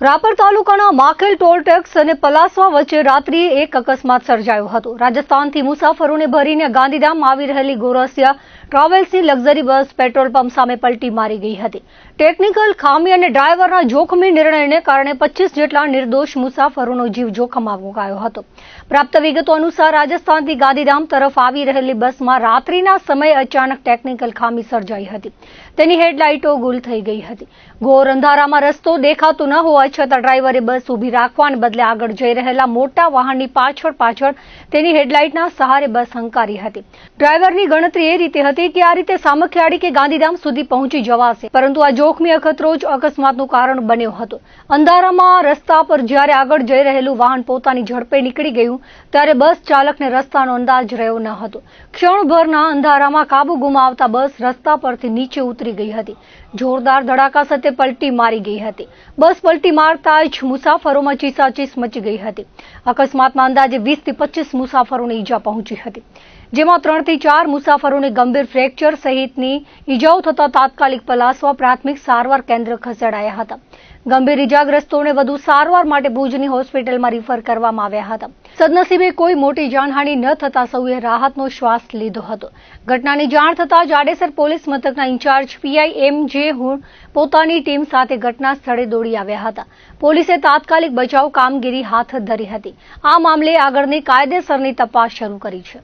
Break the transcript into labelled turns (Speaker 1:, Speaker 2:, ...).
Speaker 1: રાપર તાલુકાના માખેલ toll tax અને પલાસવા વચ્ચે રાત્રિએ એક અકસ્માત સર્જાયો હતો। રાજસ્થાનથી મુસાફરોને ભરીને ગાંધીધામ આવી રહેલી ગોરસિયા ટ્રાવેલ્સની લક્ઝરી બસ પેટ્રોલ પંપ સામે પલટી મારી ગઈ હતી। ટેકનિકલ ખામી અને ડ્રાઈવરના જોખમી નિર્ણયને કારણે 25 જેટલા નિર્દોષ મુસાફરોનો જીવ જોખમમાં મુકાયો હતો। પ્રાપ્ત વિગતો અનુસાર રાજસ્થાનથી ગાંધીધામ તરફ આવી રહેલી બસમાં રાત્રિના સમયે અચાનક ટેકનિકલ ખામી સર્જાઈ હતી। તેની હેડલાઇટો ગુલ થઈ ગઈ હતી। ઘોર અંધારામાં રસ્તો દેખાતો ન હોવા છતાં ડ્રાઈવરે બસ ઊભી રાખવાને બદલે આગળ જઈ રહેલા મોટા વાહનની પાછળ તેની હેડલાઇટના સહારે બસ હંકારી હતી। ડ્રાઈવરની ગણતરી એ રીતે હતી કે આ રીતે સામખિયાળી કે ગાંધીધામ સુધી પહોંચી જવાશે, પરંતુ આ જોખમી અખતરો જ અકસ્માતનું કારણ બન્યો હતો। અંધારામાં રસ્તા પર જ્યારે આગળ જઈ રહેલું વાહન પોતાની ઝડપે નીકળી ગયું ત્યારે બસ ચાલકને રસ્તાનો અંદાજ રહ્યો ન હતો। ક્ષણભરના અંધારામાં કાબુ ગુમાવતા બસ રસ્તા પરથી નીચે ઉતરી ગઈ હતી। જોરદાર ધડાકા સાથે પલટી મારી ગઈ હતી। બસ પલટી મારતા જ મુસાફરોમાં ચીસાચીસ મચી ગઈ હતી। અકસ્માતમાં અંદાજે 20 થી 25 મુસાફરોને ઈજા પહોંચી હતી, જેમાં 3 થી 4 મુસાફરોને ગંભીર ફ્રેક્ચર સહિતની ઈજાઓ થતા તાત્કાલિક પલાસવા પ્રાથમિક સારવાર કેન્દ્ર ખસેડાયા હતા। ગંભીર ઈજાગ્રસ્તોને વધુ સારવાર માટે ભુજની હોસ્પિટલમાં રિફર કરવામાં આવ્યા હતા। સદનસીબે કોઈ મોટી જાનહાનિ ન થતા સૌએ રાહતનો શ્વાસ લીધો હતો। ઘટનાની જાણ થતાં જાડેસર પોલીસ મથકના ઇન્ચાર્જ પીઆઈ એમ.જે. હુણ પોતાની ટીમ સાથે ઘટના સ્થળે દોડી આવ્યા હતા। પોલીસે તાત્કાલિક બચાવ કામગીરી હાથ ધરી હતી। આ મામલે આગળની કાયદેસરની તપાસ શરૂ કરી છે।